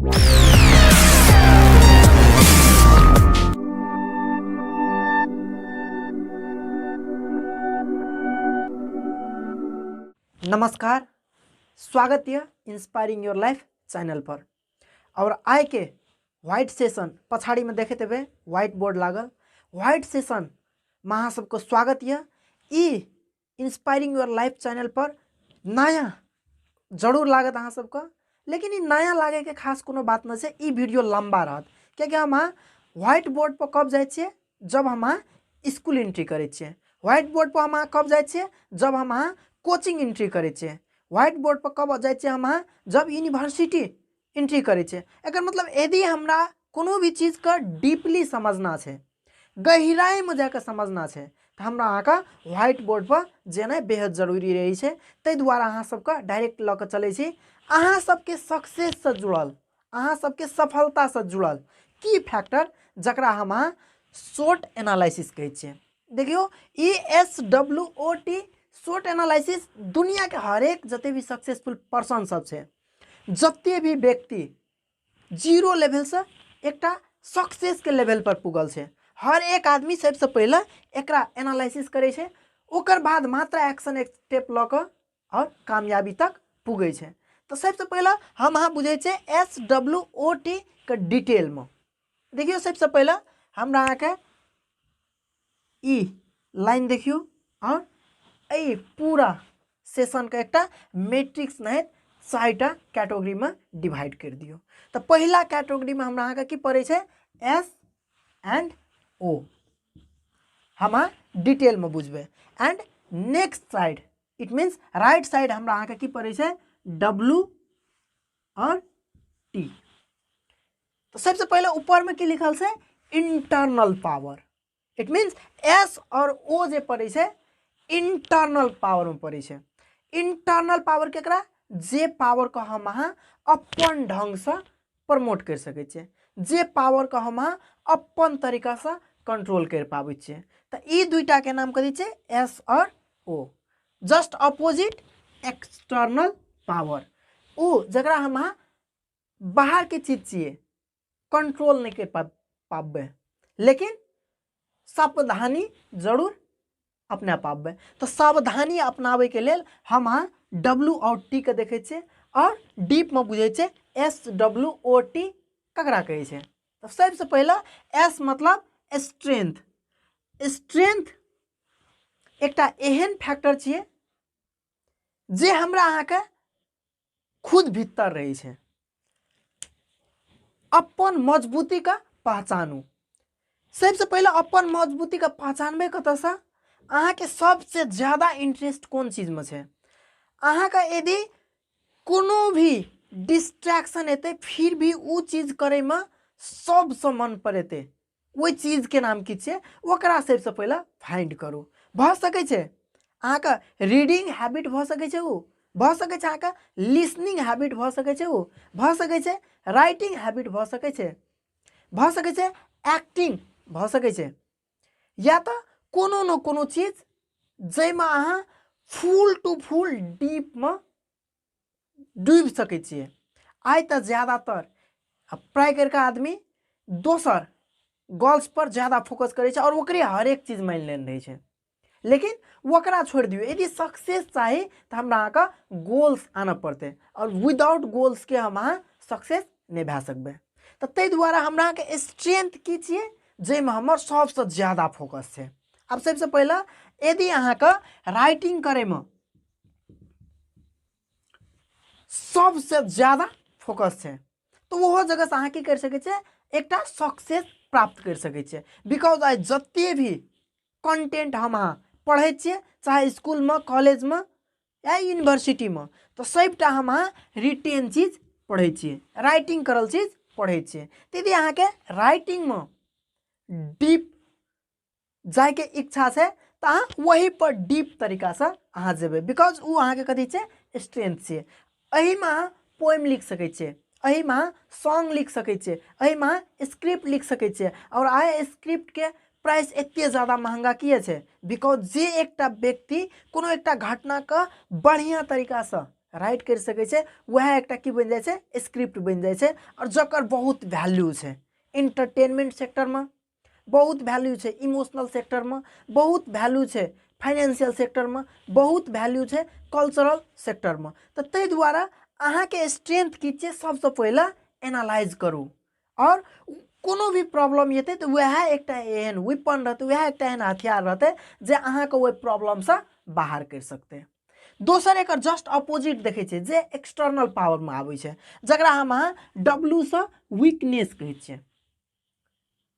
नमस्कार, स्वागत है इंस्पायरिंग योर लाइफ चैनल पर। और आए के व्हाइट सेशन पछाड़ी में देखे थे व्हाइट बोर्ड लागल। व्हाइट सेशन में अहाँ सबको स्वागत है। ई इंस्पायरिंग योर लाइफ चैनल पर नया जरूर लागत अहाँ सबको, लेकिन ई नया लागे के खास कोनो बात नहीं है। ई वीडियो लंबा रहत क्योंकि हम व्हाइट बोर्ड पर कब जाए छे, जब हम स्कूल एंट्री करे छे। व्हाइट बोर्ड पर हम कब जाए छे, जब हम कोचिंग एंट्री करे छे। व्हाइट बोर्ड पर कब जाए छे हम, जब यूनिवर्सिटी एंट्री करे छे। एकर मतलब यदि हमरा कोनो भी चीज का डीपली समझना है, गहराई में जाकर समझना है, तो हमरा अहाँ व्हाइट बोर्ड पर जेना बेहद जरूरी रही है। तै द्वारा अहाँ सबका डायरेक्ट लऽ चले छी अहाँ सबके सक्सेस से जुड़ल, अहाँ सबके सफलता से जुड़ल की फैक्टर जकरा हम शॉर्ट एनालिसिस कहे छे। देखियो ESWOT शॉर्ट एनालिसिस दुनिया के हरेक जते भी सक्सेसफुल पर्सन सब छे, जते भी व्यक्ति जीरो लेवल से एकटा सक्सेस के लेवल पर पुगल छे, हर एक आदमी सबसे पहले एकरा एनालिसिस करे छे, ओकर बाद मात्र एक्शन स्टेप ल क और कामयाबी तक पुगे छे। तो सबसे पहले हम अहाँ बुझे छे SWOT के डिटेल में। देखियो सबसे पहले हमरा अहाँ के ई लाइन देखियो और ए पूरा सेशन का एक मैट्रिक्स नहित 6टा कैटेगरी में डिवाइड कर दियो। तो पहला कैटेगरी में हमरा की पड़े छे S एंड O, हम डिटेल में बुझबे। And next side it means right side हमरा की पड़े छे W और T। तो सबसे पहले ऊपर में की लिखल छे internal power. It means S और O जे पड़े छे इंटरनल पावर में पड़े छे। इंटरनल पावर केकरा, जे पावर को हम अपन ढंग से प्रमोट कर सके छे, जे पावर को हम अपन तरीका से कंट्रोल कर पाबे छे। तो ई दुईटा के नाम कथी छे S और O। Just opposite external power, ओ जकरा हम बाहर के चीज चाहिए कंट्रोल नहीं कर पाबे, लेकिन सावधानी जरूर अपना पाबे। तो सावधानी अपनावे के लेल हम W और T के देखे छे और डीप में बुझे छे SWOT ककरा कहे छे। तो सबसे पहला S मतलब स्ट्रेंथ। स्ट्रेंथ एकटा एहन फैक्टर छे जे हमरा अहाँ के खुद भीतर रही छे। अपन मजबूती का पहचानू। सबसे पहले अपन मजबूती का पहचानबे कत से, अहाँ के सबसे ज्यादा इंटरेस्ट कौन चीज में है। अहाँ का यदि कोनो भी डिस्ट्रैक्शन हेते फिर भी वो चीज करे में सबसे मन पड़ेते, वो चीज के नाम की छे, ओकरा सबसे पहले फाइंड करू। भ सके छे अहाँ का रीडिंग हैबिट भ सके छे, वो भ सके छे अहाँ का लिसनिंग हैबिट भ सके छे, वो भ सके छे राइटिंग हैबिट भ सके छे, भ सके छे एक्टिंग भ सके छे, या तो कोनो न कोनो चीज जैमा अहाँ फुल टू फुल डीप में डूब सके छिए। आइ तो ज्यादातर प्राय करके आदमी दोसर गोल्स पर ज्यादा फोकस करे छे और ओकरे हर एक चीज मान लेन रहे छे, लेकिन ओकरा छोड़ दियो। यदि सक्सेस चाहिए तो हमरा का गोल्स आना पड़ते, और विदाउट गोल्स के हम सक्सेस नहीं भे सकबे। तो तै द्वारा हमरा के स्ट्रेंथ की छिए जैमे हमर सबसे ज्यादा फोकस छे। अब सबसे पहले यदि अहाँ का राइटिंग करे में सबसे ज्यादा फोकस है, तो वो जगह से अहाँ की कर सके छे एकटा सक्सेस प्राप्त कर सके छे। बिकॉज आज जते भी कंटेंट हम पढ़े छे, चाहे स्कूल में, कॉलेज में या यूनिवर्सिटी में, तो सबटा हम रिटेन चीज पढ़े छे, राइटिंग करल चीज पढ़े छे। तो यदि अहाँ के राइटिंग में डीप जाए के इच्छा है तो अहाँ वही पर डीप तरीका से अहाँ जेबे। बिकॉज वो अहाँ के कथी छे स्ट्रेंथ छे। एही में पोएम लिख सके छे, एही में सॉन्ग लिख सके छे, एही में स्क्रिप्ट लिख सके छे। और आए स्क्रिप्ट के प्राइस एते ज़्यादा महंगा किए छे बिकॉज जे एकटा व्यक्ति कोनो एकटा घटना का बढ़िया तरीका से राइट कर सकै छै, वह एकटा की बन जाए छै, स्क्रिप्ट बन जाए छै और जकर बहुत वैल्यू छै। एंटरटेनमेंट सेक्टर में बहुत वैल्यू छै, इमोशनल सेक्टर में बहुत वैल्यू छै, फाइनेंशियल सेक्टर में बहुत वैल्यू छै, कल्चरल सेक्टर में। तो तै द्वारा अहाँ के स्ट्रेंथ की छै सबसे पहले एनालाइज करू और कोनो भी प्रॉब्लम येते तो वह एकटा एहन वेपन रहते, वह एकटा एहन हथियार रहते जे अहाँ के वो प्रॉब्लम से बाहर कर सकते। दोसर एक जस्ट अपोजिट देखे छे जे एक्सटर्नल पावर में आवे छे, जकरा हम डब्ल्यू से वीकनेस कहे छे।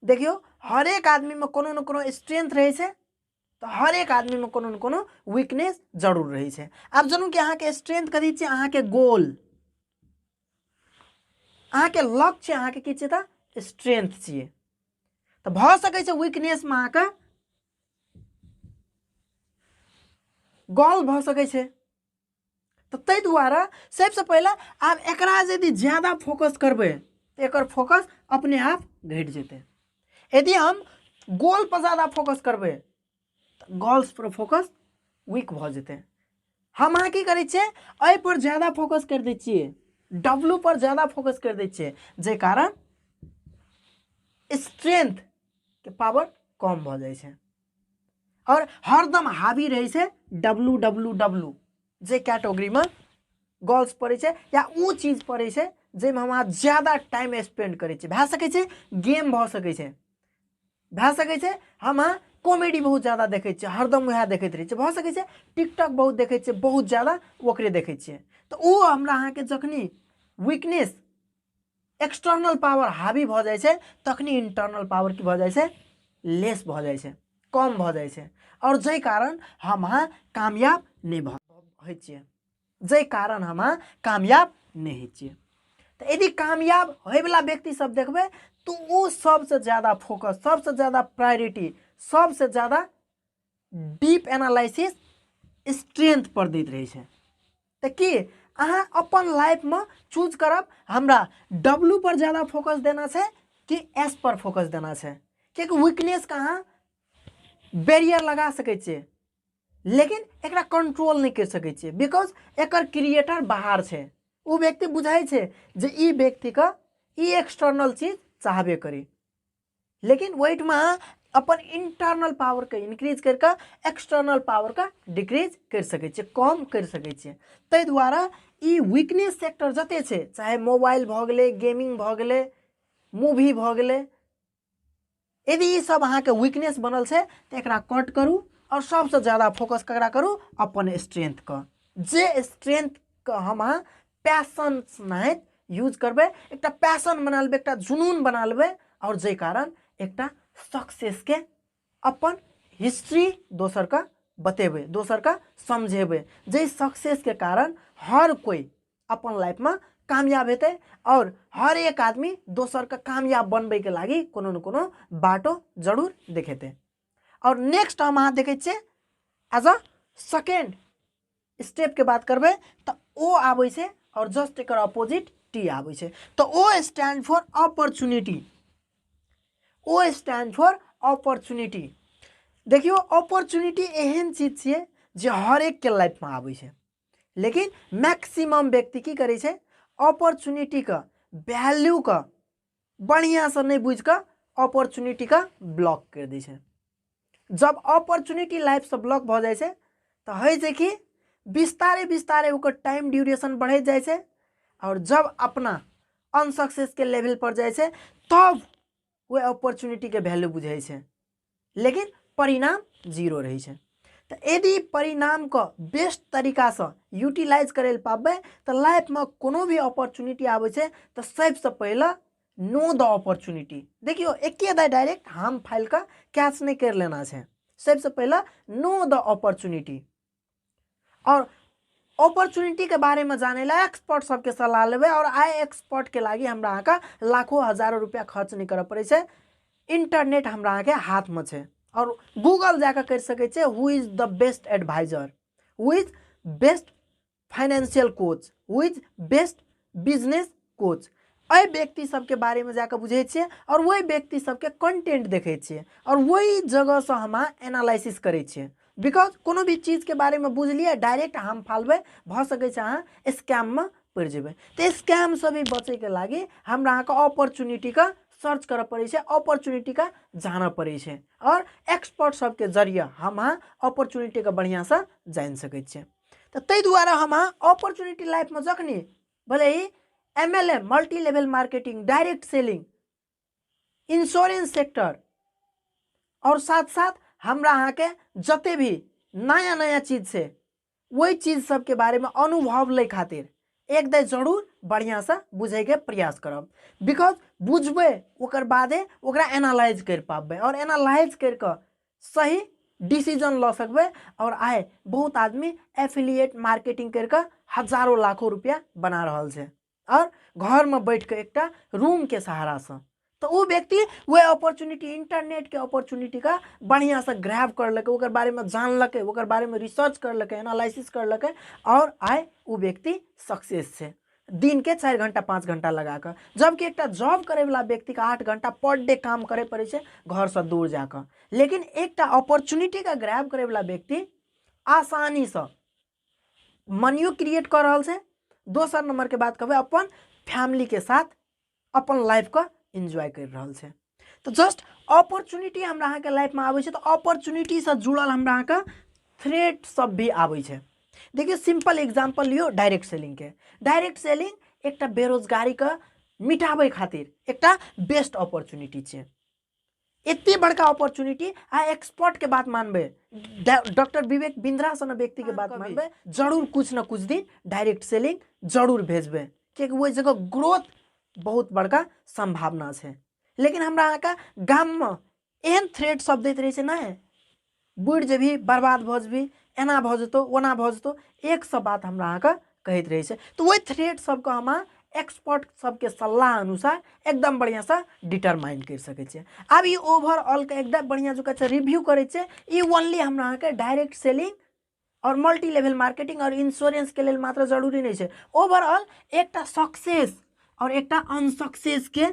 देखियो हर एक आदमी में कोनो न कोनो स्ट्रेंथ रहे छे, तो हर एक आदमी में कोनो न कोनो वीकनेस जरूर रहे छे। अब जनू कि अहाँ के स्ट्रेंथ कथी छे, अहाँ के गोल, अहाँ के लक्ष्य, अहाँ के की छे त स्ट्रेंथ छे। तो भ सकै छे वीकनेस में अहाँ के गोल भ सकै छे। तो तै द्वारा सबसे पहले आप एकरा यदि ज्यादा फोकस करबे तो एकर फोकस अपने आप घट जेते। यदि हम गोल पर ज्यादा फोकस करबे तो गोल्स पर फोकस वीक भ जेते। हम अहाँ की करै छियै, एहि पर ज्यादा फोकस कर दै छियै, डब्लू पर ज्यादा फोकस कर दै छियै, जे कारण स्ट्रेंथ के पावर कम भ जाए छे और हरदम हावी रहे छे डब्लू डब्लू डब्लू, जे कैटेगरी में गोल्स पड़े छे या वो चीज पड़े छे जे में हम ज्यादा टाइम स्पेंड करे छे। भए सकै छे गेम भ सकै छे, भए सकै छे हम कॉमेडी बहुत ज्यादा देखे छे, हरदम वह देखते रहे छे, भ सकै छे टिकटॉक बहुत देखे छे, बहुत ज्यादा ओकरे देखे छे। तो वो हमरा अहाँ के जखनी वीकनेस एक्सटर्नल पावर हावी भ जाए छे तखनी इंटरनल पावर की भ जाए छे, लेस भ जाए छे, कम भ जाए छे और जे कारण हम कामयाब नहीं होइ छिए, जे कारण हम कामयाब नहीं होइ छिए। तो यदि कामयाब होए वाला व्यक्ति सब देखबे तो वो सबसे ज्यादा फोकस, सबसे ज्यादा प्रायोरिटी, सबसे ज्यादा डीप एनालिसिस स्ट्रेंथ पर दैत रहे छे। तो कि अहाँ अपन लाइफ में चूज करब हमरा डब्लू पर ज्यादा फोकस देना है कि एस पर फोकस देना है, क्योंकि वीकनेस का अहाँ बैरियर लगा सके छे लेकिन एकरा कंट्रोल नहीं कर सके छे, बिकॉज एकर क्रिएटर बाहर छे। वो व्यक्ति बुझाई छे जे ई व्यक्ति का ई एक्सटर्नल चीज चाहबे करी, लेकिन वेट में अपन इंटरनल पावर के इंक्रीज करके एक्सटर्नल पावर का डिक्रीज कर सके छे, कम कर सके छे। तै द्वारा ई वीकनेस सेक्टर जते छे, चाहे मोबाइल भ गेले, गेमिंग भ गेले, मूवी भ गेले, यदि ये सब अहाँ के वीकनेस बनल छे तो एकरा कट करू और सबसे ज्यादा फोकस ककरा करू, अपन स्ट्रेंथ का। जे स्ट्रेंथ का हम पैशन सहित यूज करबे, एकटा पैशन बना लेबे, एकटा जुनून बना लेबे और जे कारण एकटा सक्सेस के अपन हिस्ट्री दोसर का बतेबे, दोसर का समझेबे, जे सक्सेस के कारण हर कोई अपन लाइफ में कामयाब हेते और हर एक आदमी दोसर का कामयाब बनबे के लागी कोनो न कोनो बाटो जरूर देखेते। और नेक्स्ट हम अहाँ देखे छे एज अ सेकेंड स्टेप के बात करबे तो ओ आबै छे और जस्ट एकर अपोजिट टी आबै छे। तो O stand for opportunity, O stand for opportunity. देखियो अपॉर्चुनिटी एहन चीज छे जे हर एक के लाइफ में आबै छे, लेकिन मैक्सिमम व्यक्ति की करे छे, अपॉर्चुनिटी का वैल्यू का बढ़िया से नहीं बुझ कर अपॉर्चुनिटी का ब्लॉक कर दै छे। जब अपॉर्चुनिटी लाइफ से ब्लॉक भ जाए छे तो है जे कि विस्तारे विस्तारे ओकर टाइम ड्यूरेशन बढ़े जाए छे और जब अपना अनसक्सेस के लेवल पर जाए छे तब वो अपॉर्चुनिटी के वैल्यू बुझे छे, लेकिन परिणाम जीरो रहे छे। तो यदि परिणाम को बेस्ट तरीका से यूटिलाइज करे पाबे तो लाइफ में कोनो भी अपॉर्चुनिटी आवे छे तो सबसे पहले नो द अपॉर्चुनिटी। देखियो एक डायरेक्ट हम फाइल का कैच नहीं कर लेना है, सबसे पहला नो द अपॉर्चुनिटी और अपॉर्चुनिटी के बारे में जाने ला एक्सपर्ट सबके सलाह लेबे और आई एक्सपर्ट के लागी हमरा अहाँ का लाखों हजारों रुपया खर्च नहीं करे पड़े छे। इंटरनेट हमरा अहाँ के हाथ में छे और गूगल जाकर कर सके छे who is the best adviser, who is best financial coach, who is best business coach. अय व्यक्ति सबके बारे में जाकर बुझे छे और वही व्यक्ति सबके कंटेंट देखे छे और वही जगह से हम एनालिसिस करे छे बिकॉज कोनो भी चीज के बारे में बुझलिए डायरेक्ट हम फालबे भ सकै छै अहाँ स्कैम में पड़ जेबै। तो स्कैम से भी बचे के लागी हमरा अहाँ के अपॉर्चुनिटी का सर्च करे पड़े छै, अपॉर्चुनिटी का जाना पड़े छै और एक्सपर्ट सब के जरिए हम अहाँ अपॉर्चुनिटी का बढ़िया से जान सकै छियै। तो तै दुआरे हम अहाँ अपॉर्चुनिटी लाइफ में जखनी भले ही MLM multi level marketing, direct selling, insurance sector और साथ साथ हमरा अहाँ के जते भी नया नया चीज से वही चीज सब के बारे में अनुभव ले खातिर एक दिन जरूर बढ़िया से बुझे के प्रयास करब। बिकॉज बुझबे ओकर बादे ओकरा एनालाइज कर पाबे और एनालाइज करके सही डिसीजन ल सकबे। और आए बहुत आदमी एफिलिएट मार्केटिंग करके हजारों लाखों रुपया बना रहल छै और घर में बैठ के एकटा रूम के सहारा से। तो वो व्यक्ति वह अपॉर्चुनिटी इंटरनेट के अपॉर्चुनिटी का बढ़िया से ग्रैब कर लके, ओकर बारे में जान लके, ओकर बारे में रिसर्च कर लके, एनालिसिस कर लके और आए वो व्यक्ति सक्सेस से दिन के 4 घंटा 5 घंटा लगा कर। जबकि एक जॉब करे वाला व्यक्ति का 8 घंटा पर डे काम करे पड़े छै घर से दूर जाकर। लेकिन एक अपॉर्चुनिटी का ग्रैब करे वाला व्यक्ति आसानी से मनियो क्रिएट कर रहा है। दोसर नंबर के बात कहबे अपन फैमिली के साथ अपन लाइफ का एंजॉय कर रहा है। तो जस्ट अपॉर्चुनिटी हमरा अहाँ के लाइफ में आवे छै तो अपॉर्चुनिटी से जुड़ल हमरा अहाँ के थ्रेट सब भी आवे छै। देखिए सिंपल एग्जांपल लियो डायरेक्ट सेलिंग के। डायरेक्ट सेलिंग एक बेरोजगारी का मिटावे खातिर एक बेस्ट अपॉर्चुनिटी छै। इतनी बड़का अपॉर्चुनिटी आ एक्सपर्ट के बात मानबे, डॉक्टर विवेक बिंद्रा सन व्यक्ति के बात मानबे, जरूर कुछ न कुछ दिन डायरेक्ट सेलिंग जरूर भेजबे क्योंकि वो जगह ग्रोथ बहुत बड़का संभावना है। लेकिन हमरा अहाँ का गाम में एहन थ्रेट सब दैत रहे ना, बुढ़ जेबी बर्बाद भ जेबी, एना भ जेतो ओना भ जेतो, एक सब बात हमरा अहाँ का कहते रहे। तो वही थ्रेट सबके हम एक्सपर्ट सबके सलाह अनुसार एकदम बढ़िया से डिटरमाइन कर सके छे। अब ये ओवरऑल का एकदम बढ़िया जो कहे रिव्यू करे छे, ये ओनली हमरा अहाँ के डायरेक्ट सेलिंग और मल्टी लेवल मार्केटिंग और इंश्योरेंस के लिए मात्र जरूरी नहीं है। ओवरऑल एक सक्सेस और एक अनसक्सेस के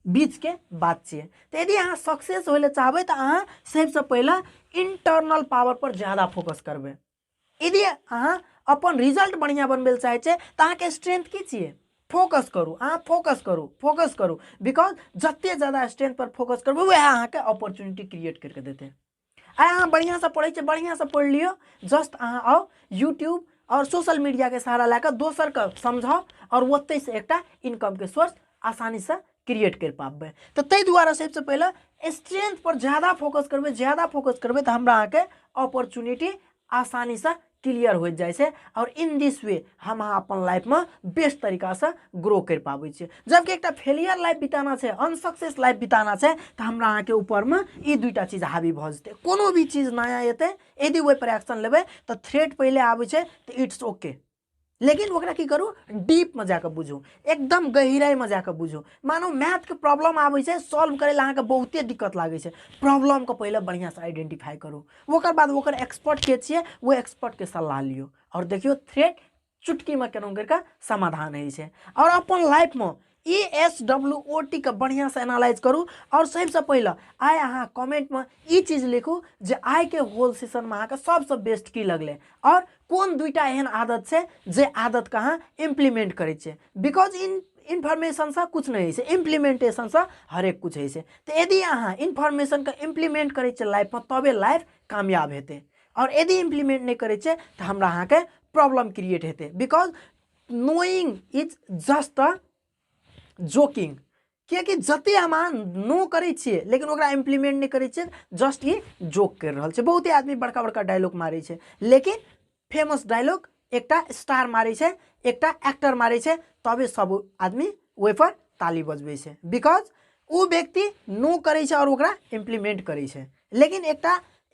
बीच के बात चाहिए। तो यदि अहाँ सक्सेस होले चाहबे तो अहाँ सबसे पहले इंटरनल पावर पर ज्यादा फोकस करबे। यदि अहाँ अपन रिजल्ट बढ़िया बनबे चाहे छे तो अहाँ के स्ट्रेंथ की चाहिए, फोकस करू, अहाँ फोकस करू बिकॉज जते ज्यादा स्ट्रेंथ पर फोकस करबे वह अहाँ के अपॉर्चुनिटी क्रिएट करके देते। अहाँ बढ़िया से पढ़े छे, बढ़िया से पढ़ लियो, जस्ट अहाँ आओ यूट्यूब और सोशल मीडिया के सहारा लाकर दोसर का समझाओ और ओते से एक इनकम के सोर्स आसानी से क्रिएट कर पाबे। तो तै द्वारा सबसे पहले स्ट्रेंथ पर ज्यादा फोकस करबे तो हमरा के अपॉर्चुनिटी आसानी से क्लियर हो जाए से और इन दिस वे हम अपन लाइफ में बेस्ट तरीका से ग्रो कर पाबे छे। जबकि एक फेलियर लाइफ बिताना है, अनसक्सेस लाइफ बिताना है तो हमरा अहाँ के ऊपर में ये दुईटा चीज हावी भ जते। कोनो भी चीज नया एते यदि वही पर एक्शन लेबे तो थ्रेट पहले आवे छे तो इट्स ओके, लेकिन ओकरा की करू डीप में जाकर बुझू, एकदम गहराई में जाकर बुझू। मानो मैथ के प्रॉब्लम आवे छे सॉल्व करे ला अहाँके बहुते दिक्कत लागे छे, प्रॉब्लम को पहले बढ़िया से आइडेंटिफाई करू, ओकर बाद ओकर एक्सपर्ट के छिए वो एक्सपर्ट के सलाह लियो और देखियो थ्रेट चुटकी में केना करके समाधान है छे। और अपन लाइफ में ESWOT का बढ़िया से एनालाइज करू और सबसे पहले आए अहाँ कमेंट में ये चीज लिखू जे आय के होल सेशन में अहाँके सबसे बेस्ट की लगले और कौन दुईटा एहन आदत है जे आदत के अहाँ इम्प्लीमेंट करे छे। बिकॉज इन्फॉर्मेशन से कुछ नहीं है, इम्प्लीमेंटेशन से हरेक कुछ है। तो यदि अहाँ इन्फॉर्मेशन का इम्प्लीमेंट करे छे लाइफ में तबे लाइफ कामयाब हेते और यदि इम्प्लीमेंट नहीं करे छे तो हमरा अहाँ के प्रॉब्लम क्रिएट हेते। Because knowing is just a joking, क्योंकि जते हम नो करे छिए लेकिन ओकरा इम्प्लीमेंट नहीं करे छिए जस्ट ही जोक कर रहल छे। बहुते आदमी बड़का बड़का डायलॉग मारे छे लेकिन फेमस डायलॉग एकटा स्टार मारे छे, एकटा एक्टर मारे छे तबे सब आदमी ओहि पर ताली बजबे छे। बिकॉज वो व्यक्ति नो करे छे और ओकरा इम्प्लीमेंट करे छे। लेकिन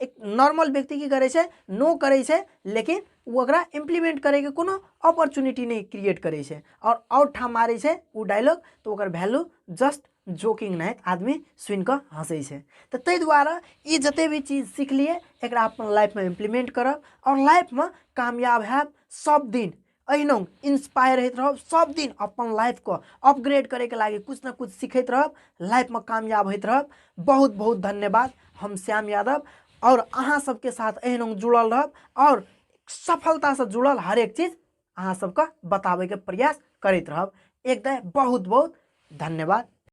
एक नॉर्मल व्यक्ति की करे छे नो करे छे लेकिन वो ओकरा इम्प्लीमेंट करे के कोनो अपॉर्चुनिटी नहीं क्रिएट करे छे और औठा मारे छे वो डायलॉग तो ओकर वैल्यू जस्ट जोकिंग नहीं, आदमी सुन के हंसे छे। तो तै द्वारा ये जते भी चीज सीख लिए एकरा अपन लाइफ में इम्प्लीमेंट करब और लाइफ में कामयाब हैब। सब दिन अहिनो इंस्पायर होते रहब, सब दिन अपन लाइफ को अपग्रेड करे के लागी कुछ ना कुछ सीखते रहब, लाइफ में कामयाब होते रहब। बहुत बहुत धन्यवाद। हम श्याम यादव और अहाँ सबके साथ एहन जुड़ल रहब और सफलता से जुड़ल हर एक चीज अहाँ सबके बतावे के प्रयास करते रहब। एकदम बहुत बहुत धन्यवाद।